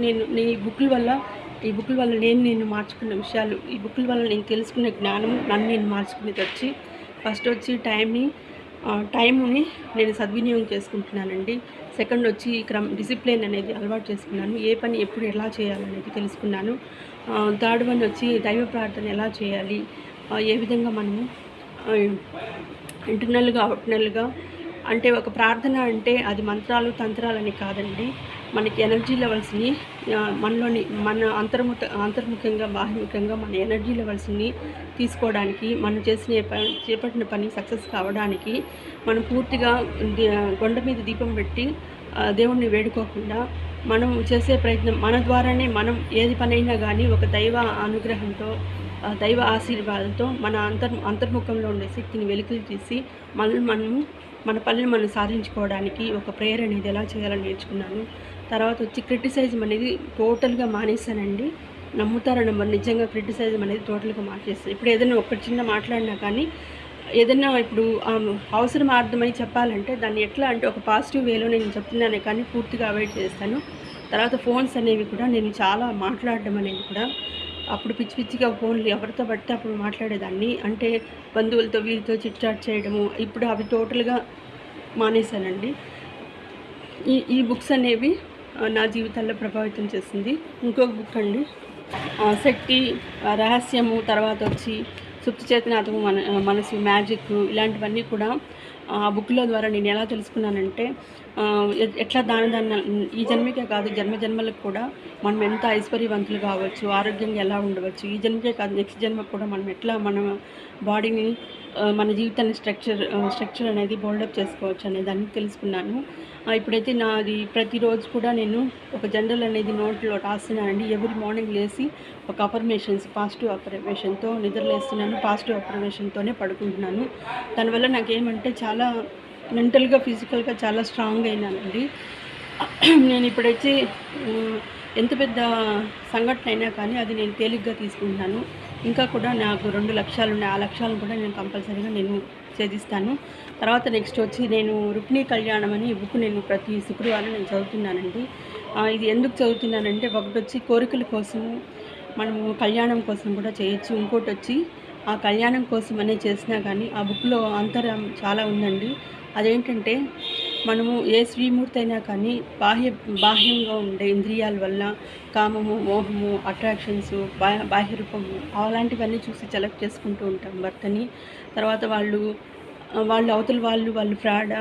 ఈ బుక్కుల వల్ల నేను మార్చుకున్న విషయాలు, ఈ బుక్కుల వల్ల నేను తెలుసుకునే జ్ఞానం, నన్ను నేను మార్చుకునేది వచ్చి ఫస్ట్ వచ్చి టైంని నేను సద్వినియోగం చేసుకుంటున్నానండి. సెకండ్ వచ్చి డిసిప్లిన్ అనేది అలవాటు చేసుకున్నాను. ఏ పని ఎప్పుడు ఎలా చేయాలనేది తెలుసుకున్నాను. థర్డ్ వన్ వచ్చి దైవ ప్రార్థన ఎలా చేయాలి, ఏ విధంగా మనము ఇంటర్నల్గా అవుట్నల్గా, అంటే ఒక ప్రార్థన అంటే అది మంత్రాలు తంత్రాలని కాదండి. మనకి ఎనర్జీ లెవెల్స్ని మన అంతర్ముఖంగా బాహ్యముఖంగా మన ఎనర్జీ లెవెల్స్ని తీసుకోవడానికి, మనం చేపట్టిన పని సక్సెస్ కావడానికి మనం పూర్తిగా కొండ మీద దీపం పెట్టి దేవుణ్ణి వేడుకోకుండా మనం చేసే ప్రయత్నం, మన ద్వారానే మనం ఏది పనైనా కానీ ఒక దైవ అనుగ్రహంతో, దైవ ఆశీర్వాదంతో మన అంతర్ముఖంలో ఉండే శక్తిని వెలికి తీసి మన పనిని మనం సాధించుకోవడానికి ఒక ప్రేయర్ అనేది ఎలా చేయాలని నేర్చుకున్నాను. తర్వాత వచ్చి క్రిటిసైజం అనేది టోటల్గా మానేశానండి. నమ్ముతారా నమ్మరు, నిజంగా క్రిటిసైజం అనేది టోటల్గా మార్చేస్తాను. ఇప్పుడు ఏదైనా ఒక చిన్న మాట్లాడినా కానీ, ఏదైనా ఇప్పుడు అవసరమార్థమై చెప్పాలంటే దాన్ని ఎట్లా అంటే ఒక పాజిటివ్ వేలో నేను చెప్తున్నానే కానీ పూర్తిగా అవాయిడ్ చేస్తాను. తర్వాత ఫోన్స్ అనేవి కూడా నేను చాలా మాట్లాడడం అనేది కూడా, అప్పుడు పిచ్చిగా ఫోన్లు ఎవరితో పడితే అప్పుడు మాట్లాడేదాన్ని, అంటే బంధువులతో వీరితో చిట్చాట్ చేయడము. ఇప్పుడు అవి టోటల్గా మానేశానండి. ఈ బుక్స్ అనేవి నా జీవితాల్లో ప్రభావితం చేసింది. ఇంకొక బుక్ అండి, శక్తి, రహస్యము, తర్వాత వచ్చి సుప్త చేతనాత్మ, మనసు, మ్యాజిక్, ఇలాంటివన్నీ కూడా ఆ బుక్ల ద్వారా నేను ఎలా తెలుసుకున్నానంటే, ఎట్లా దాని ఈ జన్మకే కాదు జన్మలకు కూడా మనం ఎంత ఐశ్వర్యవంతులు కావచ్చు, ఆరోగ్యంగా ఎలా ఉండవచ్చు, ఈ జన్మకే కాదు నెక్స్ట్ జన్మకు కూడా మనం ఎట్లా మన బాడీని, మన జీవితాన్ని స్ట్రక్చర్ అనేది బోల్డప్ చేసుకోవచ్చు అనే దాన్ని తెలుసుకున్నాను. ఇప్పుడైతే నాది ప్రతిరోజు కూడా నేను ఒక జనరల్ అనేది నోట్లో రాస్తున్నానండి. ఎవ్రీ మార్నింగ్ లేచి ఒక పాజిటివ్ అఫర్మేషన్తో నిద్రలేస్తున్నాను, పాజిటివ్ అఫర్మేషన్తోనే పడుకుంటున్నాను. దానివల్ల నాకేమంటే చాలా మెంటల్గా, ఫిజికల్గా చాలా స్ట్రాంగ్ అయినానండి. నేను ఇప్పుడైతే ఎంత పెద్ద సంఘటన అయినా కానీ అది నేను తేలిగ్గా తీసుకుంటున్నాను. ఇంకా కూడా నాకు 2 లక్ష్యాలు ఉన్నాయి. ఆ లక్ష్యాలను కూడా నేను కంపల్సరీగా ఛేదిస్తాను. తర్వాత నెక్స్ట్ వచ్చి నేను రుక్మిణీ కళ్యాణం అని బుక్ నేను ప్రతి శుక్రవారం నేను చదువుతున్నానండి. ఇది ఎందుకు చదువుతున్నానంటే, ఒకటి వచ్చి కోరికల కోసము మనము కళ్యాణం కోసం కూడా చేయొచ్చు. ఇంకోటి వచ్చి ఆ కళ్యాణం కోసం అనేది చేసినా కానీ ఆ బుక్లో అంతరం చాలా ఉందండి. అదేంటంటే, మనము ఏ శ్రీమూర్తి అయినా కానీ బాహ్యంగా ఉండే ఇంద్రియాల వల్ల కామము, మోహము, అట్రాక్షన్స్, బాహ్య రూపము అలాంటివన్నీ చూసి సెలెక్ట్ చేసుకుంటూ ఉంటాం భర్తని. తర్వాత వాళ్ళు అవతల వాళ్ళు ఫ్రాడా,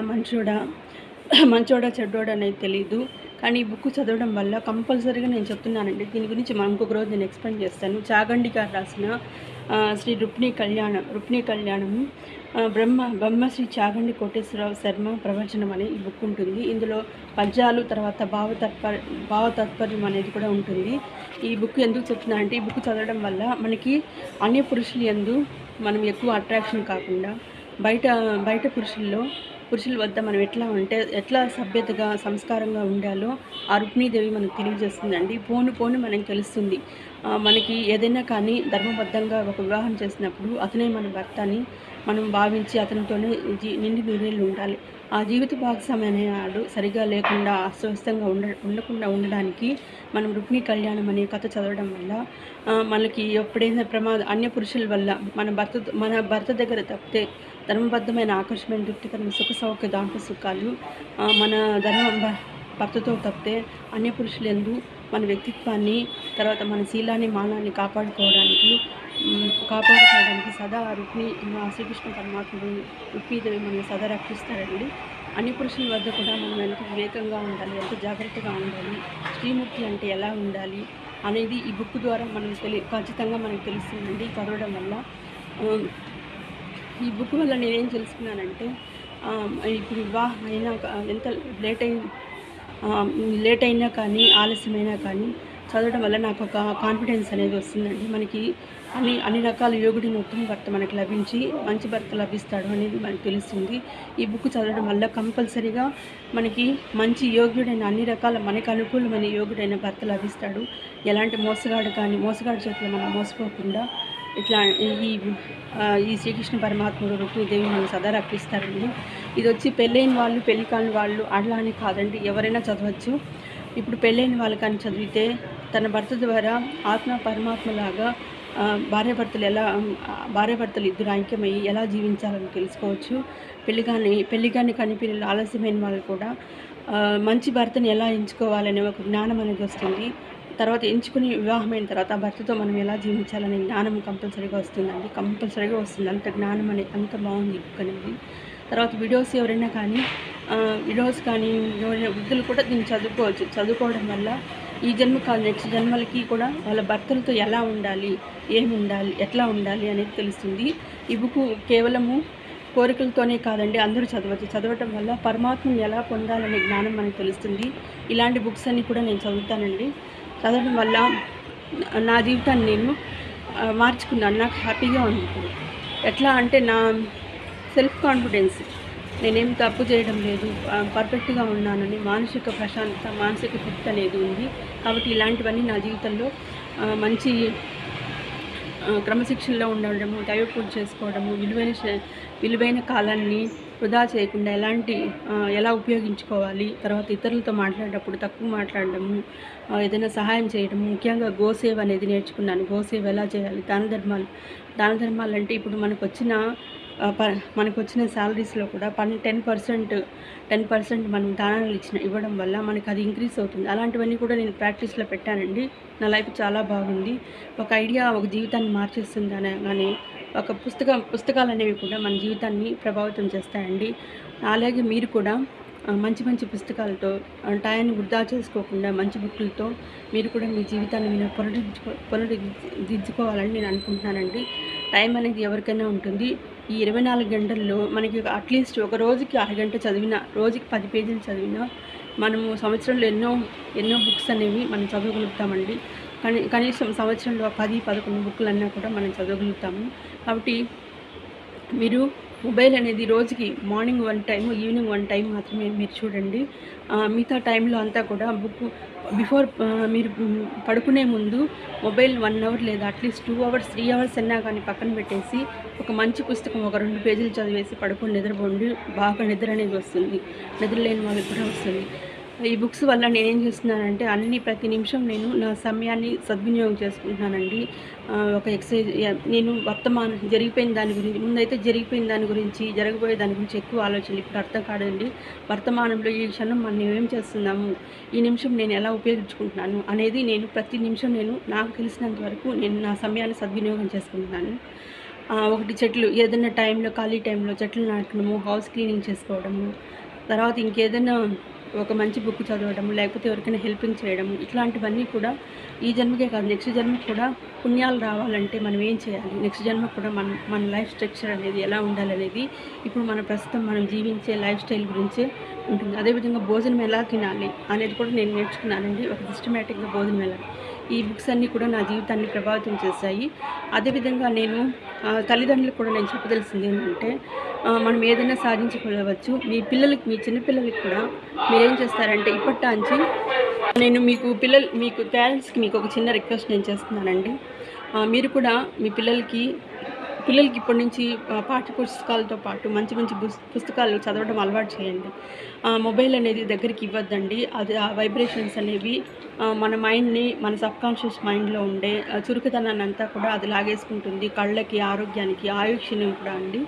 మంచోడా చెడ్డోడా అనేది తెలీదు. కానీ ఈ బుక్ చదవడం వల్ల కంపల్సరీగా నేను చెప్తున్నానండి. దీని గురించి మనం ఇంకొక రోజు నేను ఎక్స్ప్లెయిన్ చేస్తాను. చాగండి గారు రాసిన శ్రీ రుక్మిణీ కళ్యాణము, బ్రహ్మశ్రీ చాగండి కోటేశ్వరరావు శర్మ ప్రవచనం అనే ఈ బుక్ ఉంటుంది. ఇందులో పద్యాలు, తర్వాత భావతాత్పర్యం అనేది కూడా ఉంటుంది. ఈ బుక్ ఎందుకు చెప్తున్నానంటే, ఈ బుక్ చదవడం వల్ల మనకి అన్య పురుషులు యందు మనం ఎక్కువ అట్రాక్షన్ కాకుండా బయట పురుషుల్లో పురుషుల వద్ద మనం ఎట్లా ఉంటే ఎట్లా సభ్యతగా సంస్కారంగా ఉండాలో ఆ రుక్మిణీదేవి మనకు తెలియజేస్తుందండి. పోను పోను మనకు తెలుస్తుంది. మనకి ఏదైనా కానీ ధర్మబద్ధంగా ఒక వివాహం చేసినప్పుడు అతనే మన భర్త అని మనం భావించి అతనితోనే నిండు నూరేళ్ళు ఉండాలి. ఆ జీవిత భాగస్వామి అనేవాడు సరిగా లేకుండా అస్తవ్యస్తంగా ఉండకుండా ఉండడానికి మనం రుక్మిణీ కళ్యాణం అనే కథ చదవడం వల్ల మనకి ఎప్పుడైనా అన్య పురుషుల వల్ల మన భర్త దగ్గర తప్పితే ధర్మబద్ధమైన ఆకర్షమైన తృప్తికరమైన సుఖ సౌఖ్య దాంట్లో సుఖాలు మన భర్తతో తప్పితే అన్య పురుషులందు మన వ్యక్తిత్వాన్ని తర్వాత మన శీలాన్ని మానాన్ని కాపాడుకోవడానికి సదా శ్రీకృష్ణ పరమాత్ముడు రుక్మిణీదేవి మనల్ని సదా రక్షిస్తారండి. అన్ని పురుషుల వద్ద కూడా మనం ఎంత వివేకంగా ఉండాలి, ఎంత జాగ్రత్తగా ఉండాలి, శ్రీమూర్తి అంటే ఎలా ఉండాలి అనేది ఈ బుక్ ద్వారా మనం ఖచ్చితంగా మనకు తెలుస్తుందండి చదవడం వల్ల. ఈ బుక్ వల్ల నేనేం తెలుసుకున్నానంటే ఇప్పుడు వివాహం అయినా ఎంత లేట్ అయినా కానీ ఆలస్యమైనా కానీ చదవడం వల్ల నాకు ఒక కాన్ఫిడెన్స్ అనేది వస్తుందండి. మనకి అన్ని రకాల యోగుడిని ఉత్తమ భర్త మనకు లభించి మంచి భర్త లభిస్తాడు అనేది మనకు తెలుస్తుంది. ఈ బుక్ చదవడం వల్ల కంపల్సరీగా మనకి మంచి యోగ్యుడైన అన్ని రకాల మనకు అనుకూలమైన యోగుడైన భర్త లభిస్తాడు. ఎలాంటి మోసగాడి చేతిలో మనం మోసపోకుండా ఇట్లా ఈ శ్రీకృష్ణ పరమాత్ముడు రుక్మిణీదేవి మనం సదా రక్షిస్తారండి. ఇది వచ్చి పెళ్ళైన వాళ్ళు పెళ్లి కాని వాళ్ళు అట్లా అని కాదండి, ఎవరైనా చదవచ్చు. ఇప్పుడు పెళ్ళైన వాళ్ళు కానీ చదివితే తన భర్త ద్వారా ఆత్మ పరమాత్మలాగా భార్యాభర్తలు ఇద్దరు ఐక్యమయ్యి ఎలా జీవించాలని తెలుసుకోవచ్చు. పెళ్లి కాని పిల్లలు ఆలస్యమైన వాళ్ళు కూడా మంచి భర్తని ఎలా ఎంచుకోవాలనే ఒక జ్ఞానం అనేది వస్తుంది. తర్వాత ఎంచుకుని వివాహమైన తర్వాత ఆ భర్తతో మనం ఎలా జీవించాలనే జ్ఞానం కంపల్సరీగా వస్తుంది. అంత జ్ఞానం అనేది అంత బాగుంది బుక్ అనేది. తర్వాత వీడియోస్ ఎవరైనా కానీ ఎవరైనా వృద్ధులు కూడా దీన్ని చదువుకోవచ్చు. చదువుకోవడం వల్ల ఈ జన్మ కాదు నెక్స్ట్ జన్మలకి కూడా వాళ్ళ భర్తలతో ఎలా ఉండాలి, ఎట్లా ఉండాలి అనేది తెలుస్తుంది. ఈ బుక్ కేవలము కోరికలతోనే కాదండి, అందరూ చదవటం వల్ల పరమాత్మని ఎలా పొందాలనే జ్ఞానం మనకు తెలుస్తుంది. ఇలాంటి బుక్స్ అన్నీ కూడా నేను చదువుతానండి. చదవడం వల్ల నా జీవితాన్ని నేను మార్చుకున్నాను. నాకు హ్యాపీగా ఉంది ఇప్పుడు. ఎట్లా అంటే నా సెల్ఫ్ కాన్ఫిడెన్స్, నేనేం తప్పు చేయడం లేదు, పర్ఫెక్ట్గా ఉన్నానని మానసిక ప్రశాంతత, మానసిక తృప్తి అనేది ఉంది. కాబట్టి ఇలాంటివన్నీ నా జీవితంలో మంచి క్రమశిక్షణలో ఉండడము, దైవ పూజ చేసుకోవడము, విలువైన కాలాన్ని వృధా చేయకుండా ఎలా ఉపయోగించుకోవాలి, తర్వాత ఇతరులతో మాట్లాడేటప్పుడు తక్కువ మాట్లాడడము, ఏదైనా సహాయం చేయడము, ముఖ్యంగా గోసేవ అనేది నేర్చుకున్నాను. గోసేవ ఎలా చేయాలి, దాన ధర్మాలు అంటే ఇప్పుడు మనకు వచ్చిన శాలరీస్లో కూడా 10% మనం దానాలు ఇవ్వడం వల్ల మనకి అది ఇంక్రీజ్ అవుతుంది. అలాంటివన్నీ కూడా నేను ప్రాక్టీస్లో పెట్టానండి. నా లైఫ్ చాలా బాగుంది. ఒక ఐడియా ఒక జీవితాన్ని మార్చేస్తుంది అనగానే ఒక పుస్తకాలు అనేవి కూడా మన జీవితాన్ని ప్రభావితం చేస్తాయండి. అలాగే మీరు కూడా మంచి పుస్తకాలతో టయాన్ని వృధా చేసుకోకుండా మంచి బుక్కులతో మీరు కూడా మీ జీవితాన్ని మీరు పునరుద్ధరించుకోవాలని నేను అనుకుంటున్నానండి. టైం అనేది ఎవరికైనా ఉంటుంది. ఈ 24 గంటల్లో మనకి అట్లీస్ట్ ఒక రోజుకి అరగంట చదివినా, రోజుకి 10 పేజీలు చదివినా మనము సంవత్సరంలో ఎన్నో బుక్స్ అనేవి మనం చదవగలుగుతామండి. కనీసం సంవత్సరంలో 10-11 బుక్కులు అన్నా కూడా మనం చదవగలుగుతాము. కాబట్టి మీరు మొబైల్ అనేది రోజుకి మార్నింగ్ 1 టైం, ఈవినింగ్ 1 టైం మాత్రమే మీరు చూడండి. మిగతా టైంలో అంతా కూడా బిఫోర్ మీరు పడుకునే ముందు మొబైల్ 1 అవర్ లేదా అట్లీస్ట్ 2 అవర్స్ 3 అవర్స్ అన్నా కానీ పక్కన పెట్టేసి ఒక మంచి పుస్తకం ఒక 2 పేజీలు చదివేసి పడుకొని నిద్రపోండి. బాగా నిద్ర అనేది వస్తుంది. నిద్ర లేని వాళ్ళకి కూడా వస్తుంది. ఈ బుక్స్ వల్ల నేనేం చేస్తున్నానంటే ప్రతి నిమిషం నేను నా సమయాన్ని సద్వినియోగం చేసుకుంటున్నానండి. ఒక ఎక్సర్సైజ్ నేను జరిగిపోయిన దాని గురించి జరగబోయే దాని గురించి ఎక్కువ ఆలోచనలు ఇప్పుడు అర్థం కాదండి. వర్తమానంలో ఈ క్షణం మనం ఏం చేస్తున్నాము, ఈ నిమిషం నేను ఎలా ఉపయోగించుకుంటున్నాను అనేది నేను ప్రతి నిమిషం నాకు తెలిసినంత వరకు నేను నా సమయాన్ని సద్వినియోగం చేసుకుంటున్నాను. ఒకటి ఏదైనా ఖాళీ టైంలో చెట్లు నాటడము, హౌస్ క్లీనింగ్ చేసుకోవడము, తర్వాత ఇంకేదైనా ఒక మంచి బుక్ చదవడము, లేకపోతే ఎవరికైనా హెల్పింగ్ చేయడము, ఇట్లాంటివన్నీ కూడా ఈ జన్మకే కాదు నెక్స్ట్ జన్మకు కూడా పుణ్యాలు రావాలంటే మనం ఏం చేయాలి, నెక్స్ట్ జన్మకు కూడా మన లైఫ్ స్ట్రక్చర్ అనేది ఎలా ఉండాలనేది ఇప్పుడు ప్రస్తుతం మనం జీవించే లైఫ్ స్టైల్ గురించే ఉంటుంది. అదేవిధంగా భోజనం ఎలా తినాలి అనేది కూడా నేను నేర్చుకున్నానండి. ఒక సిస్టమేటిక్గా భోజనం ఎలా ఈ బుక్స్ అన్నీ కూడా నా జీవితాన్ని ప్రభావితం చేశాయి. అదేవిధంగా నేను తల్లిదండ్రులకు కూడా నేను చెప్పదలసింది ఏంటంటే, మనం ఏదైనా సాధించుకోవచ్చు. మీ చిన్న పిల్లలకి కూడా మీరేం చేస్తారంటే ఇప్పటాంచి నేను మీకు పేరెంట్స్‌కి మీకు ఒక చిన్న రిక్వెస్ట్ నేను చేస్తున్నానండి. మీరు కూడా మీ పిల్లలకి ఇప్పటి నుంచి పాఠ్య పుస్తకాలతో పాటు మంచి మంచి పుస్తకాలు చదవడం అలవాటు చేయండి. మొబైల్ అనేది దగ్గరికి ఇవ్వద్దండి. అది ఆ వైబ్రేషన్స్ అనేవి మన మైండ్‌ని, మన సబ్‌కాన్షియస్ మైండ్‌లో ఉండే చురుకుదనాన్ని అంతా కూడా అది లాగేసుకుంటుంది. కళ్ళకి, ఆరోగ్యానికి, ఆయుష్‌ని కూడా అండి.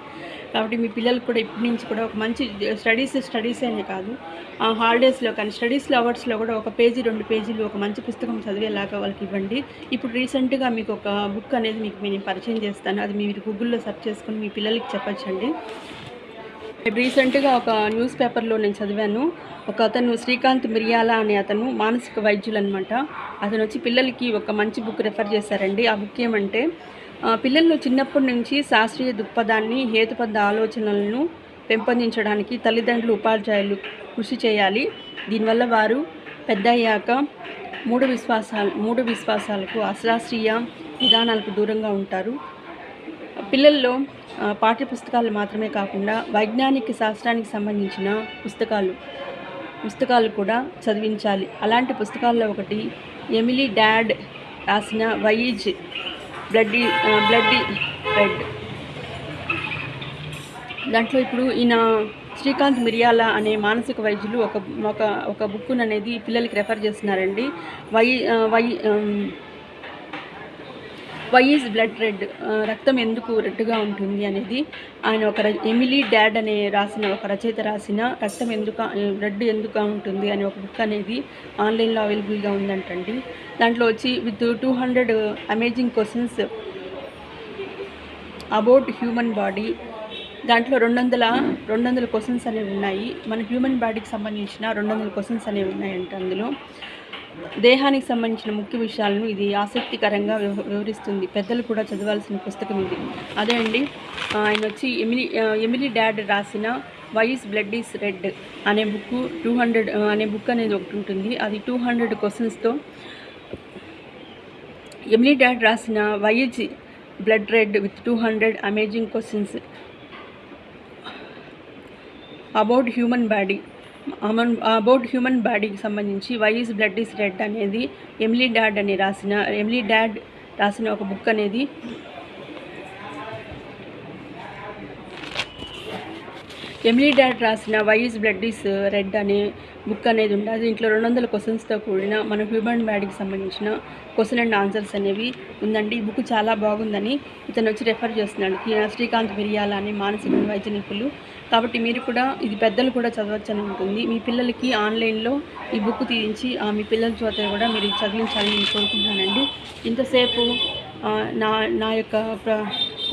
కాబట్టి మీ పిల్లలకు కూడా ఇప్పటి నుంచి కూడా ఒక మంచి స్టడీస్ అనే కాదు, హాలిడేస్‌లో కానీ స్టడీస్‌లో అవర్స్‌లో కూడా ఒక పేజీ, 2 పేజీలు ఒక మంచి పుస్తకం చదివేలాగా వాళ్ళకి ఇవ్వండి. ఇప్పుడు రీసెంట్‌గా మీకు ఒక బుక్ అనేది నేను పరిచయం చేస్తాను. అది మీరు గూగుల్‌లో సెర్చ్ చేసుకొని మీ పిల్లలకి చెప్పొచ్చండి. రీసెంట్‌గా ఒక న్యూస్ పేపర్‌లో నేను చదివాను. అతను శ్రీకాంత్ మిర్యాల అనే అతను మానసిక వైద్యులనమాట. అతను వచ్చి పిల్లలకి ఒక మంచి బుక్ రిఫర్ చేశారండి. ఆ బుక్ ఏమంటే, పిల్లల్లో చిన్నప్పటి నుంచి శాస్త్రీయ దృక్పథాన్ని, హేతుబద్ధ ఆలోచనలను పెంపొందించడానికి తల్లిదండ్రులు, ఉపాధ్యాయులు కృషి చేయాలి. దీనివల్ల వారు పెద్దయ్యాక మూఢ విశ్వాసాలకు, అశాస్త్రీయ విధానాలకు దూరంగా ఉంటారు. పిల్లల్లో పాఠ్య పుస్తకాలు మాత్రమే కాకుండా వైజ్ఞానిక శాస్త్రానికి సంబంధించిన పుస్తకాలు కూడా చదివించాలి. అలాంటి పుస్తకాల్లో ఒకటి ఎమిలీ డాడ్ రాసిన వై ఈజ్ బ్లడ్డీ రెడ్. దాంట్లో ఇప్పుడు ఈయన శ్రీకాంత్ మిర్యాల అనే మానసిక వైద్యులు ఒక బుక్కును అనేది పిల్లలకి రెఫర్ చేస్తున్నారండి. వై ఈజ్ బ్లడ్ రెడ్, రక్తం ఎందుకు రెడ్గా ఉంటుంది అనేది ఆయన ఎమిలీ డాడ్ అనే ఒక రచయిత రాసిన రక్తం రెడ్ ఎందుకు ఉంటుంది అనే ఒక బుక్ అనేది ఆన్లైన్లో అవైలబుల్గా ఉందంటండి. దాంట్లో వచ్చి with 200 amazing questions about human body. దాంట్లో 200 క్వశ్చన్స్ అనేవి ఉన్నాయి. మన హ్యూమన్ బాడీకి సంబంధించిన 200 క్వశ్చన్స్ అనేవి ఉన్నాయంట. అందులో దేహానికి సంబంధించిన ముఖ్య విషయాలను ఇది ఆసక్తికరంగా వివరిస్తుంది. పెద్దలు కూడా చదవాల్సిన పుస్తకం ఇది. అదే అండి, ఆయన వచ్చి ఎమిలీ డాడ్ రాసిన why is blood is red అనే బుక్ 200 అనే బుక్ అనేది ఒకటి ఉంటుంది. అది 200 క్వశ్చన్స్తో ఎమిలీ డాడ్ రాసిన why is blood red with 200 amazing questions about human బాడీకి సంబంధించి why is blood is red అనేది ఎమిలీ డాడ్ రాసిన ఒక బుక్ అనేది ఎమిలీ డాడ్ రాసిన why is blood is red అనే బుక్ అనేది ఉంది. దీంట్లో 200 క్వశ్చన్స్తో కూడిన మన హ్యూమన్ బాడీకి సంబంధించిన క్వశ్చన్ అండ్ ఆన్సర్స్ అనేవి ఉందండి. ఈ బుక్ చాలా బాగుందని ఇతను వచ్చి రెఫర్ చేస్తున్నాడు, శ్రీకాంత్ మిర్యాల అనే మానసిక వైద్య నిపుణులు. కాబట్టి మీరు కూడా ఇది పెద్దలు కూడా చదవచ్చని ఉంటుంది. మీ పిల్లలకి ఆన్లైన్లో ఈ బుక్ తీయించి మీ పిల్లల చేత కూడా మీరు చదివించాలని నేను కోరుకుంటున్నానండి. ఇంతసేపు నా యొక్క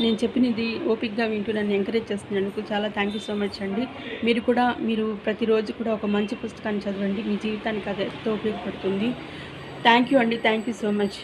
నేను చెప్పినది ఓపికగా వింటూ నన్ను ఎంకరేజ్ చేస్తున్నందుకు చాలా థ్యాంక్ యూ సో మచ్ అండి. మీరు ప్రతిరోజు కూడా ఒక మంచి పుస్తకాన్ని చదవండి. మీ జీవితానికి అది ఎంతో ఉపయోగపడుతుంది. థ్యాంక్ యూ అండి. Thank you so much.